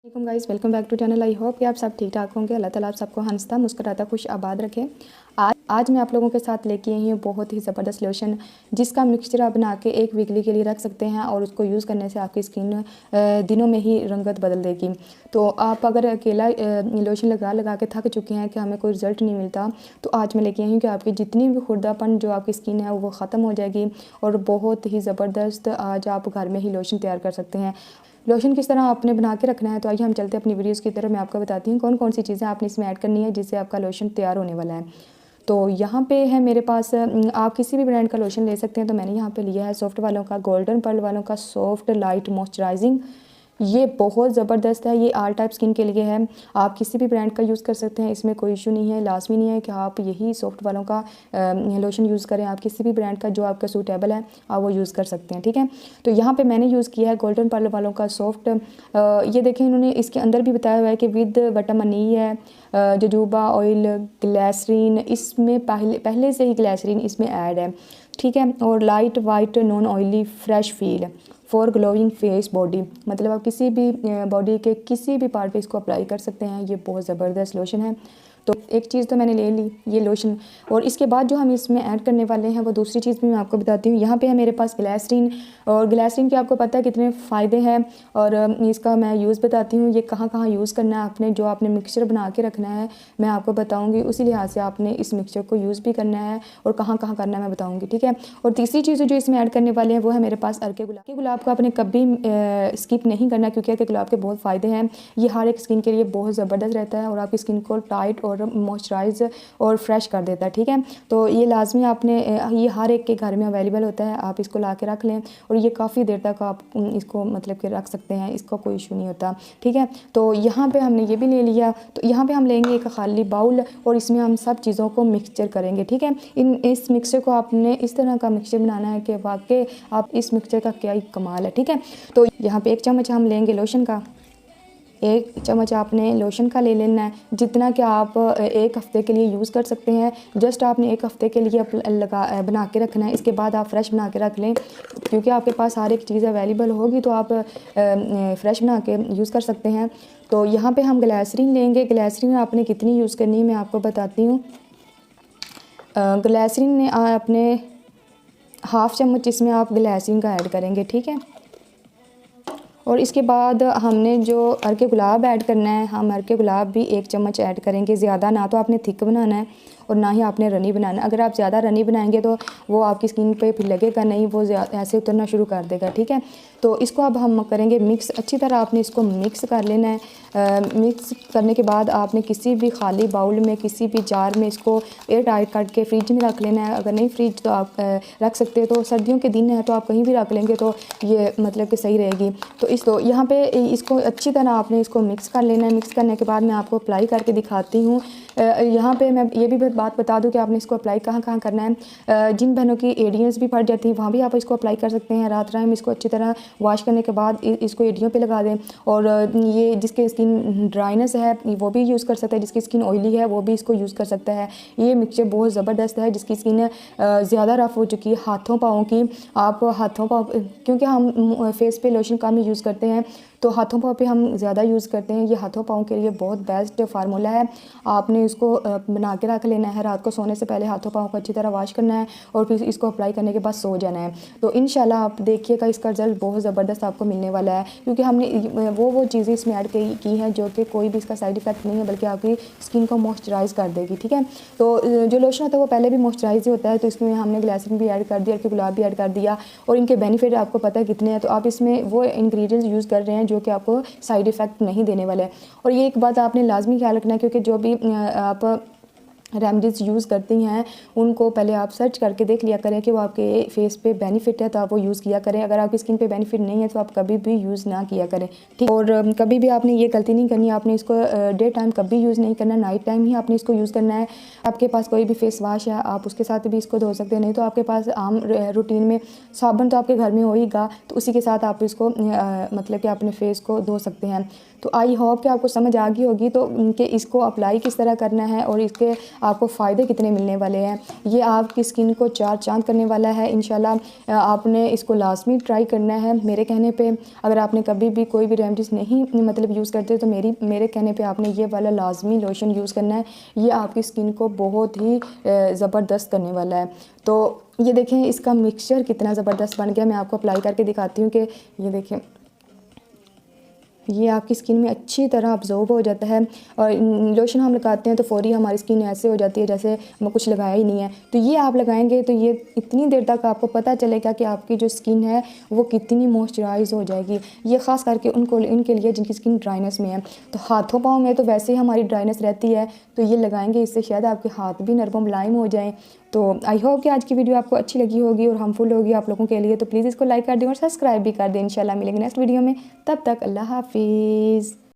Guys, welcome back to channel. I hope कि आप सब ठीक ठाक होंगे। अल्लाह ताला आप सबको हंसता मुस्कुराता खुश आबाद रखे। आज मैं आप लोगों के साथ लेके आई हूँ बहुत ही ज़बरदस्त लोशन, जिसका मिक्सचर आप बना के एक वीकली के लिए रख सकते हैं और उसको यूज़ करने से आपकी स्किन दिनों में ही रंगत बदल देगी। तो आप अगर अकेला लोशन लगा के थक चुके हैं कि हमें कोई रिज़ल्ट नहीं मिलता, तो आज मैं लेके आई हूँ कि आपकी जितनी भी खुरदापन जो आपकी स्किन है वो ख़त्म हो जाएगी और बहुत ही ज़बरदस्त आज आप घर में ही लोशन तैयार कर सकते हैं। लोशन किस तरह आपने बना के रखना है, तो आइए हम चलते हैं अपनी वीडियोस की तरफ। मैं आपको बताती हूँ कौन कौन सी चीज़ें आपने इसमें ऐड करनी है जिससे आपका लोशन तैयार होने वाला है। तो यहाँ पे है मेरे पास, आप किसी भी ब्रांड का लोशन ले सकते हैं। तो मैंने यहाँ पे लिया है सॉफ्ट वालों का, गोल्डन पर्ल वालों का सॉफ्ट लाइट मॉइस्चराइजिंग। ये बहुत ज़बरदस्त है, ये ऑल टाइप स्किन के लिए है। आप किसी भी ब्रांड का यूज़ कर सकते हैं, इसमें कोई इशू नहीं है। लाजमी नहीं है कि आप यही सॉफ्ट वालों का लोशन यूज़ करें। आप किसी भी ब्रांड का जो आपका सूटेबल है आप वो यूज़ कर सकते हैं, ठीक है। तो यहाँ पे मैंने यूज़ किया है गोल्डन पर्ल वालों का सॉफ्ट। ये देखें, इन्होंने इसके अंदर भी बताया हुआ है कि विद विटामिन ई है, जोजोबा ऑयल, ग्लिसरीन, इसमें पहले से ही ग्लिसरीन इसमें ऐड है, ठीक है। और light white non oily fresh feel for glowing face body, मतलब आप किसी भी बॉडी के किसी भी पार्ट पे इसको अप्लाई कर सकते हैं। ये बहुत ज़बरदस्त लोशन है। तो एक चीज़ तो मैंने ले ली, ये लोशन। और इसके बाद जो हम इसमें ऐड करने वाले हैं वो दूसरी चीज़ भी मैं आपको बताती हूँ। यहाँ पे है मेरे पास ग्लिसरीन, और ग्लिसरीन के आपको पता है कितने फ़ायदे हैं, और इसका मैं यूज़ बताती हूँ। ये कहाँ कहाँ यूज़ करना है आपने, जो आपने मिक्सचर बना के रखना है मैं आपको बताऊँगी। उसी लिहाज से आपने इस मिक्सचर को यूज़ भी करना है और कहाँ कहाँ करना है मैं बताऊँगी, ठीक है। और तीसरी चीज़ जो इसमें ऐड करने वाले हैं वो है मेरे पास अर्के गुलाब। अर्के गुलाब को आपने कभी स्किप नहीं करना, क्योंकि अर्के गुलाब के बहुत फ़ायदे हैं। ये हर एक स्किन के लिए बहुत ज़बरदस्त रहता है और आपकी स्किन को टाइट और मॉइस्चराइज और फ्रेश कर देता है, ठीक है। तो ये लाजमी आपने, ये हर एक के घर में अवेलेबल होता है, आप इसको ला के रख लें और ये काफ़ी देर तक आप इसको मतलब कि रख सकते हैं, इसका कोई इशू नहीं होता, ठीक है। तो यहाँ पे हमने ये भी ले लिया। तो यहाँ पे हम लेंगे एक खाली बाउल और इसमें हम सब चीज़ों को मिक्सचर करेंगे, ठीक है। इस मिक्सचर को आपने इस तरह का मिक्सचर बनाना है कि वाकई आप इस मिक्सचर का क्या ही कमाल है, ठीक है। तो यहाँ पे 1 चम्मच हम लेंगे लोशन का, 1 चम्मच आपने लोशन का ले लेना है, जितना कि आप 1 हफ़्ते के लिए यूज़ कर सकते हैं। जस्ट आपने 1 हफ़्ते के लिए बना के रखना है। इसके बाद आप फ्रेश बना के रख लें, क्योंकि आपके पास हर एक चीज़ अवेलेबल होगी तो आप फ्रेश बना के यूज़ कर सकते हैं। तो यहाँ पे हम ग्लिसरीन लेंगे। ग्लिसरीन आपने कितनी यूज़ करनी है मैं आपको बताती हूँ। ग्लिसरीन में आपने 1/2 चम्मच इसमें आप ग्लिसरीन का ऐड करेंगे, ठीक है। और इसके बाद हमने जो अर्के गुलाब ऐड करना है, हम अर्के गुलाब भी 1 चम्मच ऐड करेंगे। ज़्यादा ना तो आपने थिक बनाना है और ना ही आपने रनी बनाना है। अगर आप ज़्यादा रनी बनाएंगे तो वो आपकी स्किन पे फिर लगेगा नहीं, वो ऐसे उतरना शुरू कर देगा, ठीक है। तो इसको अब हम करेंगे मिक्स। अच्छी तरह आपने इसको मिक्स कर लेना है। मिक्स करने के बाद आपने किसी भी खाली बाउल में, किसी भी जार में इसको एयर टाइट करके फ्रिज में रख लेना है। अगर नहीं फ्रिज तो आप रख सकते हो, तो सर्दियों के दिन है तो आप कहीं भी रख लेंगे तो ये मतलब कि सही रहेगी। तो यहाँ पे इसको अच्छी तरह आपने इसको मिक्स कर लेना है। मिक्स करने के बाद मैं आपको अप्लाई करके दिखाती हूँ। यहाँ पे मैं ये भी बात बता दूँ कि आपने इसको अप्लाई कहाँ कहाँ करना है। जिन बहनों की एडियंस भी फट जाती हैं वहाँ भी आप इसको अप्लाई कर सकते हैं। रात में इसको अच्छी तरह वॉश करने के बाद इसको एडियों पे लगा दें। और ये जिसकी स्किन ड्राइनेस है वो भी यूज़ कर सकता है, जिसकी स्किन ऑयली है वो भी इसको यूज़ कर सकता है। ये मिक्सचर बहुत ज़बरदस्त है। जिसकी स्किन ज़्यादा रफ़ हो चुकी है हाथों पाँव की, आप हाथों पाँव, क्योंकि हम फेस पे लोशन कम यूज़ करते हैं तो हाथों पाँव पे हम ज़्यादा यूज़ करते हैं। ये हाथों पाँव के लिए बहुत बेस्ट फार्मूला है। आपने इसको बना के रख लेना है। रात को सोने से पहले हाथों पाँव को अच्छी तरह वॉश करना है और फिर इसको अप्लाई करने के बाद सो जाना है। तो इंशाल्लाह आप देखिएगा इसका रिजल्ट बहुत ज़बरदस्त आपको मिलने वाला है, क्योंकि हमने वो चीज़ें इसमें ऐड की हैं जो कि कोई भी इसका साइड इफ़ेक्ट नहीं है, बल्कि आपकी स्किन को मॉइस्चराइज़ कर देगी, ठीक है। तो जो लोशन होता है वो पहले भी मॉइस्चराइज ही होता है, तो इसमें हमने ग्लिसरीन भी ऐड कर दिया, अर्के गुलाब भी ऐड कर दिया और इनके बेनिफिट आपको पता है कितने हैं। तो आप इसमें वो इंग्रेडिएंट्स यूज़ कर रहे हैं जो कि आपको साइड इफ़ेक्ट नहीं देने वाले हैं। और ये एक बात आपने लाजमी ख्याल रखना है, क्योंकि जो भी आप रेमडीज़ यूज़ करती हैं उनको पहले आप सर्च करके देख लिया करें कि वो आपके फेस पे बेनिफिट है तो आप वो यूज़ किया करें। अगर आपकी स्किन पे बेनिफिट नहीं है तो आप कभी भी यूज़ ना किया करें, ठीक। और कभी भी आपने ये गलती नहीं करनी, आपने इसको डे टाइम कभी यूज़ नहीं करना, नाइट टाइम ही आपने इसको यूज़ करना है। आपके पास कोई भी फेस वाश है आप उसके साथ भी इसको धो सकते हैं, नहीं तो आपके पास आम रूटीन में साबुन तो आपके घर में होगा, तो उसी के साथ आप इसको मतलब कि अपने फेस को धो सकते हैं। तो आई होप कि आपको समझ आ गई होगी तो कि इसको अप्लाई किस तरह करना है और इसके आपको फ़ायदे कितने मिलने वाले हैं। ये आपकी स्किन को चार चांद करने वाला है इंशाल्लाह। आपने इसको लाजमी ट्राई करना है मेरे कहने पे। अगर आपने कभी भी कोई भी रेमेडीज़ नहीं मतलब यूज़ करते तो मेरे कहने पे आपने ये वाला लाजमी लोशन यूज़ करना है। ये आपकी स्किन को बहुत ही ज़बरदस्त करने वाला है। तो ये देखें इसका मिक्सचर कितना ज़बरदस्त बन गया। मैं आपको अप्लाई करके दिखाती हूँ कि ये देखें ये आपकी स्किन में अच्छी तरह अब्जॉर्ब हो जाता है। और लोशन हम लगाते हैं तो फ़ौरी हमारी स्किन ऐसे हो जाती है जैसे हम कुछ लगाया ही नहीं है। तो ये आप लगाएंगे तो ये इतनी देर तक आपको पता चलेगा कि आपकी जो स्किन है वो कितनी मॉइस्चराइज हो जाएगी। ये ख़ास करके इनके लिए जिनकी स्किन ड्राइनेस में है। तो हाथों पाँव में तो वैसे ही हमारी ड्राइनेस रहती है, तो ये लगाएंगे इससे शायद आपके हाथ भी नरम मुलायम हो जाएँ। तो आई होप कि आज की वीडियो आपको अच्छी लगी होगी और हार्मफुल होगी आप लोगों के लिए। तो प्लीज़ इसको लाइक कर दें और सब्सक्राइब भी कर दें। इंशाल्लाह मिलेंगे नेक्स्ट वीडियो में। तब तक अल्लाह हाफिज़।